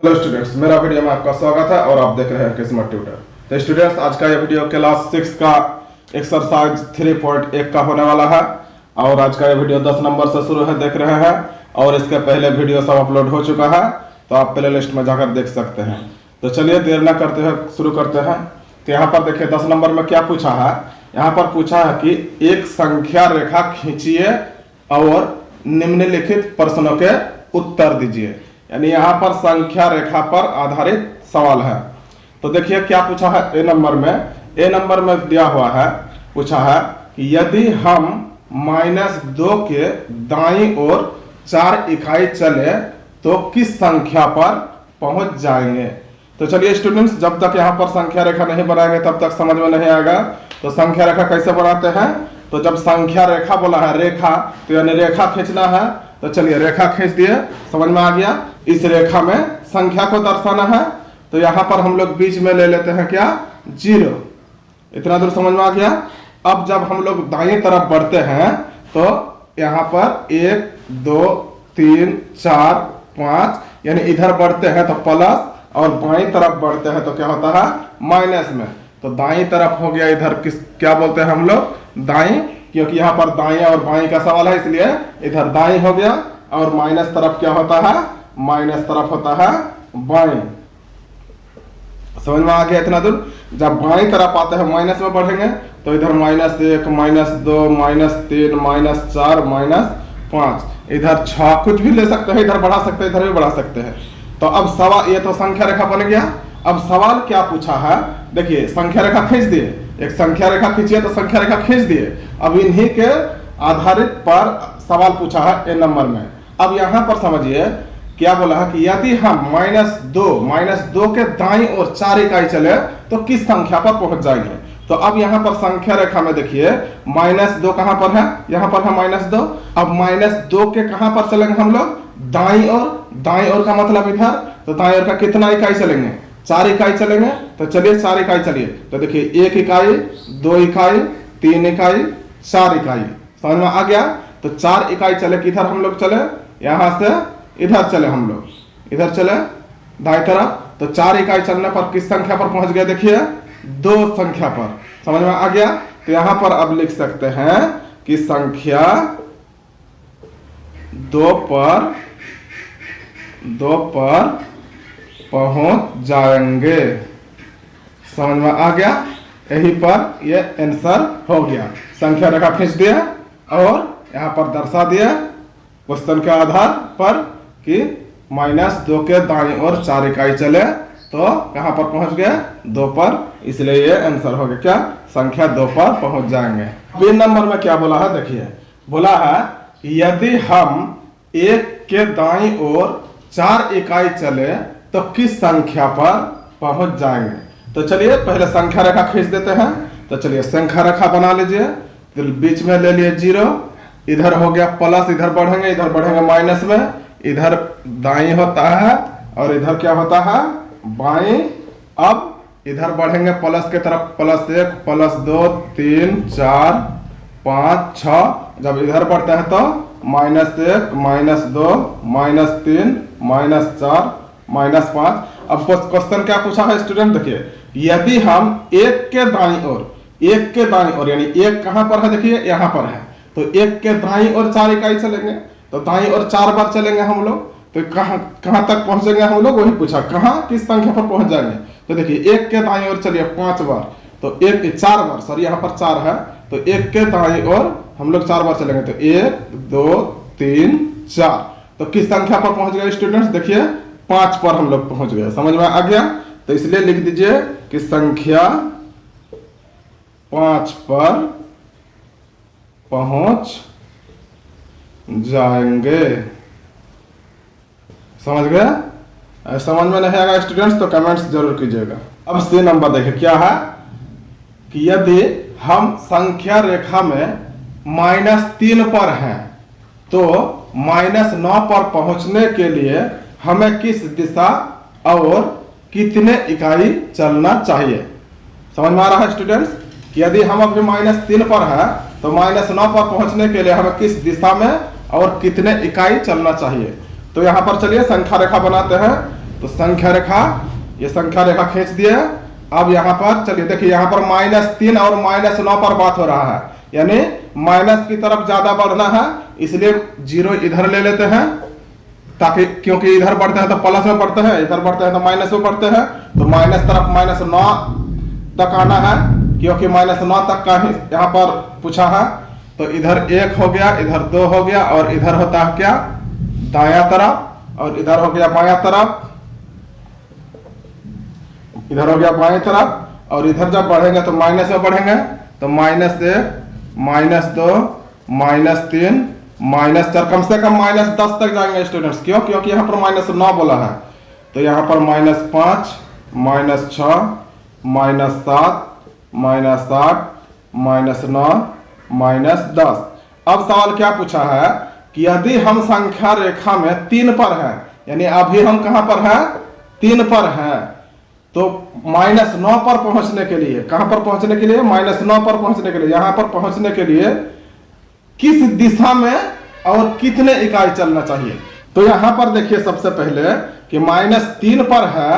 Hello students, मेरा video में आपका स्वागत है और आप देख रहे हैं किस्मत ट्यूटर। तो स्टूडेंट्स, आज का ये वीडियो क्लास 6 का एक्सरसाइज 3.1 का होने वाला है और आज का ये वीडियो 10 नंबर से शुरू है, देख रहे हैं। और इसके पहले वीडियो सब अपलोड हो चुका है, तो आप प्ले लिस्ट में जाकर देख सकते हैं। तो चलिए देर न करते हुए शुरू करते हैं। तो यहाँ पर देखिए 10 नंबर में क्या पूछा है। यहाँ पर पूछा है कि एक संख्या रेखा खींचिए और निम्नलिखित प्रश्नों के उत्तर दीजिए। यानी यहाँ पर संख्या रेखा पर आधारित सवाल है। तो देखिए क्या पूछा है। ए नंबर में दिया हुआ है, पूछा है कि यदि हम -2 के दाईं ओर 4 इकाई चले तो किस संख्या पर पहुंच जाएंगे। तो चलिए स्टूडेंट्स, जब तक यहाँ पर संख्या रेखा नहीं बनाएंगे तब तक समझ में नहीं आएगा। तो संख्या रेखा कैसे बनाते हैं। तो जब संख्या रेखा बोला है रेखा, तो यानी रेखा खींचना है। तो चलिए रेखा खींच दिए, समझ में आ गया। इस रेखा में संख्या को दर्शाना है, तो यहाँ पर हम लोग बीच में ले लेते हैं क्या, 0। इतना दूर समझ में आ गया। अब जब हम लोग दाईं तरफ बढ़ते हैं तो यहाँ पर 1 2 3 4 5, यानी इधर बढ़ते हैं तो प्लस, और बाईं तरफ बढ़ते हैं तो क्या होता है, माइनस में। तो दाईं तरफ हो गया इधर क्या बोलते हैं हम लोग, दाईं, क्योंकि यहाँ पर दाईं और बाईं का सवाल है, इसलिए इधर दाईं हो गया। और माइनस तरफ क्या होता है, माइनस तरफ होता है बाईं। समझ में आ गया इतना दूर। जब बाईं तरफ आते हैं माइनस में बढ़ेंगे तो इधर -1 -2 -3 -4 -5, इधर 6 कुछ भी ले सकते हैं, इधर बढ़ा सकते हैं, इधर भी बढ़ा सकते हैं। तो अब सवाल, ये तो संख्या रेखा बन गया। अब सवाल क्या पूछा है, देखिए संख्या रेखा खींच दिए, एक संख्या रेखा खींचिए तो संख्या रेखा खींच दिए। अब इन्हीं के आधारित पर सवाल पूछा है ए नंबर में। अब यहाँ पर समझिए क्या बोला है कि यदि हम -2 के दाईं ओर 4 इकाई चले तो किस संख्या पर पहुंच जाएंगे। तो अब यहाँ पर संख्या रेखा में देखिए -2 कहाँ पर है, यहाँ पर है -2। अब -2 के कहाँ पर चलेंगे हम लोग, दाईं ओर। दाईं ओर का मतलब इधर, तो दाईं ओर का कितना इकाई चलेंगे, 4 इकाई चलेंगे। तो चलिए 4 इकाई चलिए। तो देखिए 1 इकाई 2 इकाई 3 इकाई 4 इकाई, समझ में आ गया। तो 4 इकाई चले, किधर हम लोग चले, यहाँ से इधर चले, हम लोग इधर चले दाईं तरफ। तो 4 इकाई चलने पर किस संख्या पर पहुंच गए, देखिए 2 संख्या पर, समझ में आ गया। तो यहाँ पर अब लिख सकते हैं कि संख्या 2 पर पहुंच जाएंगे। समझ में आ गया। यहीं पर ये आंसर हो गया। संख्या रेखा खींच दिया और यहाँ पर दर्शा दिया क्वेश्चन के आधार पर कि -2 के दाईं ओर 4 इकाई चले तो कहाँ पर पहुंच गए, 2 पर, इसलिए ये आंसर हो गया क्या, संख्या 2 पर पहुंच जाएंगे। बी नंबर में क्या बोला है, देखिए बोला है यदि हम 1 के दाईं ओर 4 इकाई चले तो किस संख्या पर पहुंच जाएंगे। तो चलिए पहले संख्या रेखा खींच देते हैं। तो चलिए संख्या रेखा बना लीजिए। तो बीच में ले लिए 0, इधर हो गया प्लस, इधर बढ़ेंगे माइनस में, इधर दाईं होता है और इधर क्या होता है, बाईं। अब इधर बढ़ेंगे प्लस के तरफ, +1 +2 3 4 5 6। जब इधर बढ़ते हैं तो -1 -2 -3 -4 -5। अब क्वेश्चन क्या पूछा है स्टूडेंट, देखिए यदि हम 1 के दाईं ओर, यानी 1 कहां पर है, देखिए यहां पर है। तो 1 के दाईं ओर 4 इकाई चलेंगे, तो दाईं ओर 4 बार चलेंगे हम लोग। तो कहां तक पहुंचेंगे हम लोग, वही पूछा कहां किस संख्या पर पहुंच जाएंगे। तो देखिए 1 के दाईं ओर चलिए 5 बार, तो 4 बार, सॉरी यहाँ पर 4 है, तो 1 के दाईं ओर हम लोग 4 बार चलेंगे। तो 1 2 3 4, तो किस संख्या पर पहुंच गए स्टूडेंट्स, देखिए 5 पर हम लोग पहुंच गए। समझ में आ गया। तो इसलिए लिख दीजिए कि संख्या 5 पर पहुंच जाएंगे। समझ गए। समझ में नहीं आएगा स्टूडेंट्स तो कमेंट्स जरूर कीजिएगा। अब सी नंबर देखिए क्या है कि यदि हम संख्या रेखा में -3 पर हैं तो -9 पर पहुंचने के लिए हमें किस दिशा और कितने इकाई चलना चाहिए। समझ में आ रहा है स्टूडेंट्स कि यदि हम अभी -3 पर है तो -9 पर पहुंचने के लिए हमें किस दिशा में और कितने इकाई चलना चाहिए। तो यहाँ पर चलिए संख्या रेखा बनाते हैं। तो संख्या रेखा, ये संख्या रेखा खींच दिए। अब यहाँ पर चलिए देखिए, यहाँ पर -3 और -9 पर बात हो रहा है, यानी माइनस की तरफ ज्यादा बढ़ना है, इसलिए 0 इधर ले लेते हैं, ताकि क्योंकि इधर बढ़ते हैं तो प्लस में बढ़ते हैं, इधर बढ़ते हैं तो माइनस में बढ़ते हैं। तो माइनस तरफ -9 तक आना है, क्योंकि -9 तक का ही यहाँ पर पूछा है। तो इधर 1 हो गया, इधर 2 हो गया, और इधर होता है क्या, दायां तरफ, और इधर हो गया बायां तरफ, इधर हो गया बाएं तरफ। और इधर जब बढ़ेंगे तो माइनस में बढ़ेंगे, तो -1 -2 -3 -4, कम से कम -10 तक जाएंगे स्टूडेंट्स। क्यों? क्योंकि यहाँ पर -9 बोला है। तो यहाँ पर -5 -6 -7 -8 -9 -10। अब सवाल क्या पूछा है कि यदि हम संख्या रेखा में 3 पर है, यानी अभी हम कहां पर है, 3 पर है, तो -9 पर पहुंचने के लिए, कहां पर पहुंचने के लिए, -9 पर पहुंचने के लिए, यहां पर पहुंचने के लिए किस दिशा में और कितने इकाई चलना चाहिए। तो यहां पर देखिए सबसे पहले कि -3 पर है,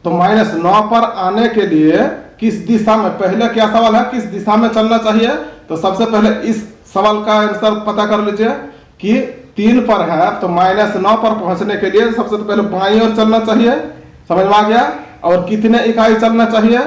तो -9 पर आने के लिए किस दिशा में, पहले क्या सवाल है, किस दिशा में चलना चाहिए। तो सबसे पहले इस सवाल का आंसर पता कर लीजिए कि 3 पर है, तो -9 पर पहुंचने के लिए सबसे पहले बाईं ओर चलना चाहिए। समझ में आ गया? और कितने इकाई चलना चाहिए,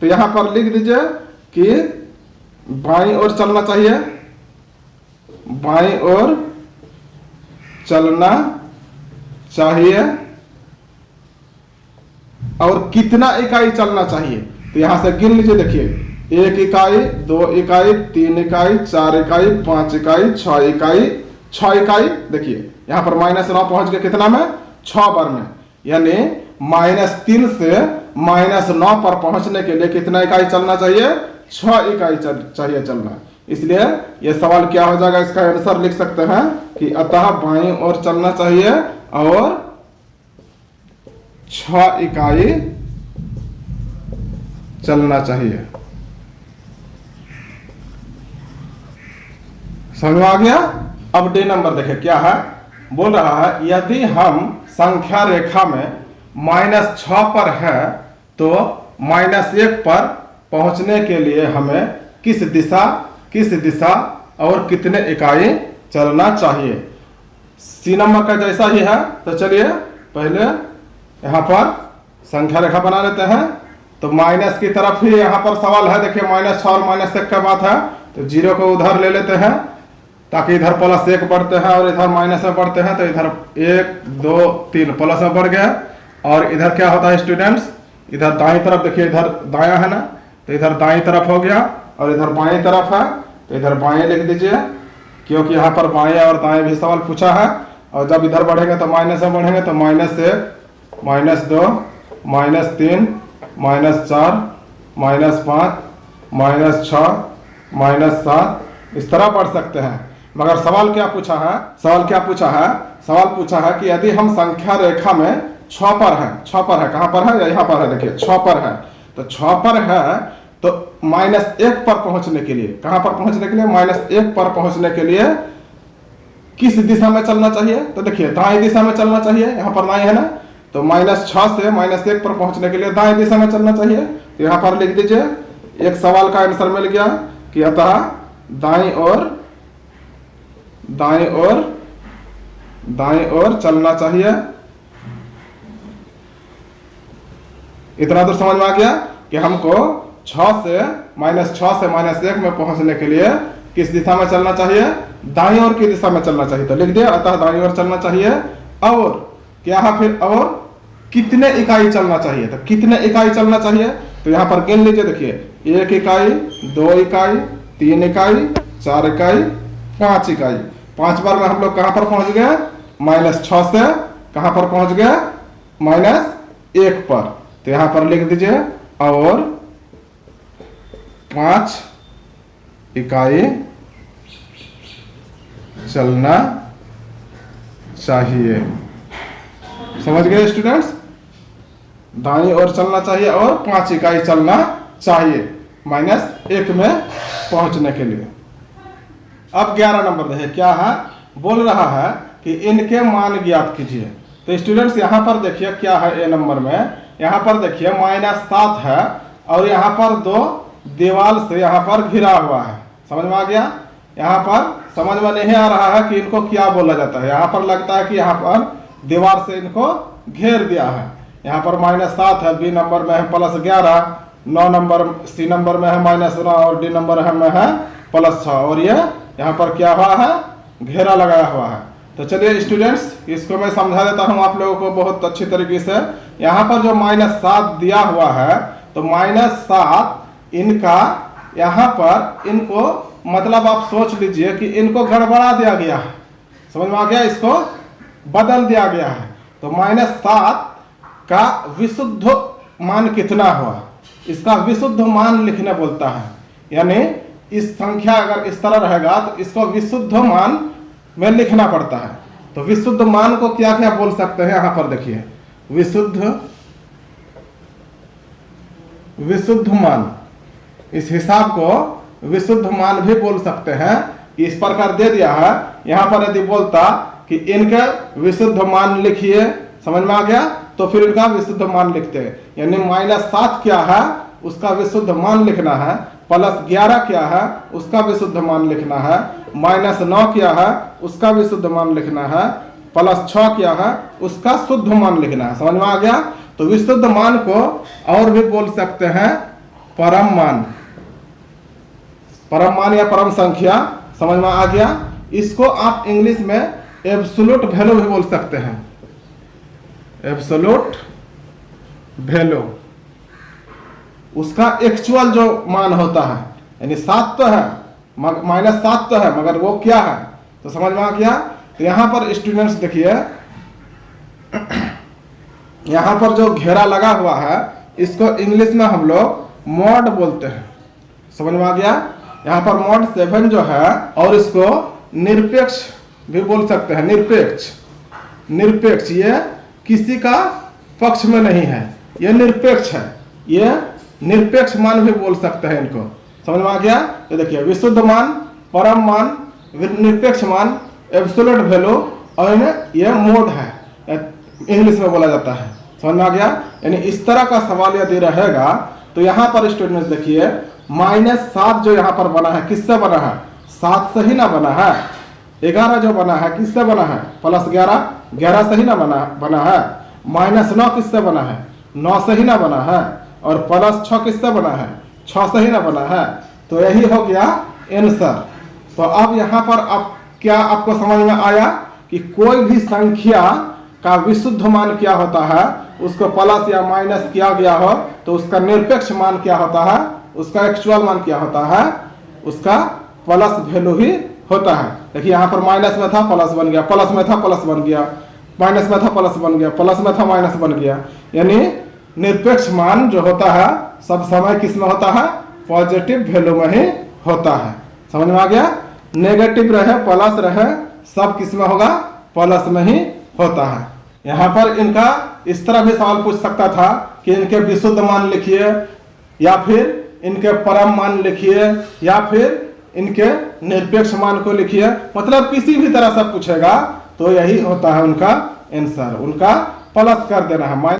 तो यहां पर लिख दीजिए कि बाईं ओर चलना चाहिए, बाईं ओर चलना चाहिए। और कितना इकाई चलना चाहिए, तो यहां से गिन लीजिए। देखिए 1 इकाई, 2 इकाई, 3 इकाई, 4 इकाई, 5 इकाई, 6 इकाई, 6 इकाई। देखिए यहां पर -9 पहुंच गया कितना में, 6 बार में, यानी -3 से -9 पर पहुंचने के लिए कितना इकाई चलना चाहिए, 6 इकाई चाहिए चलना। इसलिए यह सवाल क्या हो जाएगा, इसका आंसर लिख सकते हैं कि अतः बाईं ओर चलना चाहिए और 6 इकाई चलना चाहिए। समझ में आ गया? अब डी नंबर देखिए क्या है, बोल रहा है यदि हम संख्या रेखा में -6 पर है, तो -1 पर पहुंचने के लिए हमें किस दिशा और कितने इकाई चलना चाहिए। सी नंबर का जैसा ही है, तो चलिए पहले यहां पर संख्या रेखा बना लेते हैं। तो माइनस की तरफ ही यहां पर सवाल है। देखिए -6 और -1 का बात है, तो 0 को उधर ले लेते हैं, ताकि इधर +1 बढ़ते हैं और इधर माइनस में बढ़ते हैं। तो इधर 1 2 3 प्लस में बढ़ गया। और इधर क्या होता है स्टूडेंट्स, इधर दाईं तरफ देखिए, इधर दायां है ना, तो इधर दाईं तरफ हो गया, और इधर बाईं तरफ है, तो इधर बाएं लिख दीजिए, क्योंकि यहाँ पर बाएं और दाएं भी सवाल पूछा है। और जब इधर बढ़ेंगे तो माइनस में बढ़ेंगे, तो -1 -2 -3 -4 -5 -6 -7 इस तरह बढ़ सकते हैं। मगर सवाल क्या पूछा है, सवाल पूछा है कि यदि हम संख्या रेखा में 6 पर है, कहां पर है, यहाँ पर है। देखिए 6 पर है, तो 6 पर है, तो -1 पर पहुंचने के लिए, कहां पर पहुंचने के लिए, -1 पर पहुंचने के लिए किस दिशा में चलना चाहिए। तो देखिए दाएं दिशा में चलना चाहिए, यहाँ पर दाएं है ना, तो -6 से -1 पर पहुंचने के लिए दाएं दिशा में चलना चाहिए। तो यहाँ पर लिख दीजिए, एक सवाल का आंसर मिल गया कि अतः दाईं ओर चलना चाहिए। इतना तो समझ में आ गया कि हमको 6 से -1 में पहुंचने के लिए किस दिशा में चलना चाहिए, दाईं ओर की दिशा में चलना चाहिए। तो लिख दिया अतः दाईं ओर चलना चाहिए। और क्या है फिर, और कितने इकाई चलना चाहिए, तो कितने इकाई चलना चाहिए, तो यहाँ पर गिन लीजिए। देखिए 1 इकाई, 2 इकाई, 3 इकाई, 4 इकाई, 5 इकाई। 5 बार में हम लोग कहां पर पहुंच गए, -6 से कहां पर पहुंच गए, -1 पर। तो यहां पर लिख दीजिए और 5 इकाई चलना चाहिए। समझ गए स्टूडेंट्स, दाईं ओर चलना चाहिए और 5 इकाई चलना चाहिए -1 में पहुंचने के लिए। अब 11 नंबर देखिए क्या है, बोल रहा है कि इनके मान ज्ञात कीजिए। तो स्टूडेंट्स यहाँ पर देखिए क्या है ए नंबर में, यहाँ पर देखिए -7 है और यहाँ पर 2 दीवार से यहाँ पर घिरा हुआ है। समझ में आ गया? यहाँ पर समझ में नहीं आ रहा है कि इनको क्या बोला जाता है। यहाँ पर लगता है कि यहाँ पर दीवार से इनको घेर दिया है। यहाँ पर -7 है, बी नंबर में है +11, 9 नंबर सी नंबर में है -9 और डी नंबर में है +6 और ये यहाँ पर क्या हुआ है, घेरा लगाया हुआ है। तो चलिए स्टूडेंट्स इसको मैं समझा देता हूँ आप लोगों को बहुत अच्छी तरीके से। यहाँ पर जो -7 दिया हुआ है तो -7 इनका यहाँ पर इनको मतलब आप सोच लीजिए कि इनको गड़बड़ा दिया गया है। समझ में आ गया? इसको बदल दिया गया है। तो -7 का विशुद्ध मान कितना हुआ, इसका विशुद्ध मान लिखने बोलता है। यानी इस संख्या अगर इस तरह रहेगा तो इसको विशुद्ध मान में लिखना पड़ता है। तो विशुद्ध मान को क्या क्या बोल सकते हैं, यहाँ पर देखिए विशुद्ध मान, इस हिसाब को विशुद्ध मान भी बोल सकते हैं। इस प्रकार दे दिया है। यहाँ पर यदि बोलता कि इनके विशुद्ध मान लिखिए, समझ में आ गया, तो फिर इनका विशुद्ध मान लिखते हैं। यानी -7 क्या है उसका विशुद्ध मान लिखना है, +11 क्या है उसका विशुद्ध मान लिखना है, -9 क्या है उसका विशुद्ध मान लिखना है, +6 क्या है उसका शुद्ध मान लिखना है। समझ में आ गया? तो विशुद्ध मान को और भी बोल सकते हैं परम मान, परम मान या परम संख्या। समझ में आ गया? इसको आप इंग्लिश में एब्सोल्यूट वैल्यू भी बोल सकते हैं, एब्सोल्यूट वैल्यू। उसका एक्चुअल जो मान होता है, यानी 7 तो है -7 तो है मगर वो क्या है, तो समझ में आ गया? तो यहाँ पर स्टूडेंट्स देखिए यहाँ पर जो घेरा लगा हुआ है इसको इंग्लिश में हम लोग मॉड बोलते हैं। समझ में आ गया? यहाँ पर मॉड 7 जो है, और इसको निरपेक्ष भी बोल सकते हैं। निरपेक्ष ये किसी का पक्ष में नहीं है, ये निरपेक्ष है, ये निरपेक्ष मान भी बोल सकते हैं इनको। समझ में आ गया? तो देखिए विशुद्ध मान, परम मान, निरपेक्ष मान, एब्सोल्यूट वैल्यू और ये मोड है, इंग्लिश में बोला जाता है। समझ में आ गया? यानी इस तरह का सवाल यदि रहेगा तो यहाँ पर स्टूडेंट्स देखिए -7 जो यहाँ पर बना है किससे बना है, 7 से ही ना बना है। 11 जो बना है किससे बना है, +11, 11 से ही ना बना है। -9 किससे बना है, 9 से ही ना बना है। और +6 किससे बना है, 6 से ही ना बना है। तो यही हो गया आंसर। तो अब यहाँ पर अब क्या आपको समझ में आया कि कोई भी संख्या का विशुद्ध मान क्या होता है, उसको प्लस या माइनस किया गया हो तो उसका निरपेक्ष मान क्या होता है, उसका एक्चुअल मान क्या होता है, उसका प्लस वैल्यू ही होता है। देखिए यहाँ पर माइनस में था प्लस बन गया, प्लस में था प्लस बन गया, माइनस में था प्लस बन गया, प्लस में था माइनस बन गया। यानी निरपेक्ष मान जो होता है सब समय किस में होता है, पॉजिटिव वैल्यू में ही होता है। समझ में आ गया? नेगेटिव रहे प्लस रहे सब किस में होगा, प्लस में ही होता है। यहाँ पर इनका इस तरह भी सवाल पूछ सकता था कि इनके विशुद्ध मान लिखिए, या फिर इनके परम मान लिखिए, या फिर इनके निरपेक्ष मान को लिखिए। मतलब किसी भी तरह से पूछेगा तो यही होता है उनका आंसर, उनका प्लस कर देना है।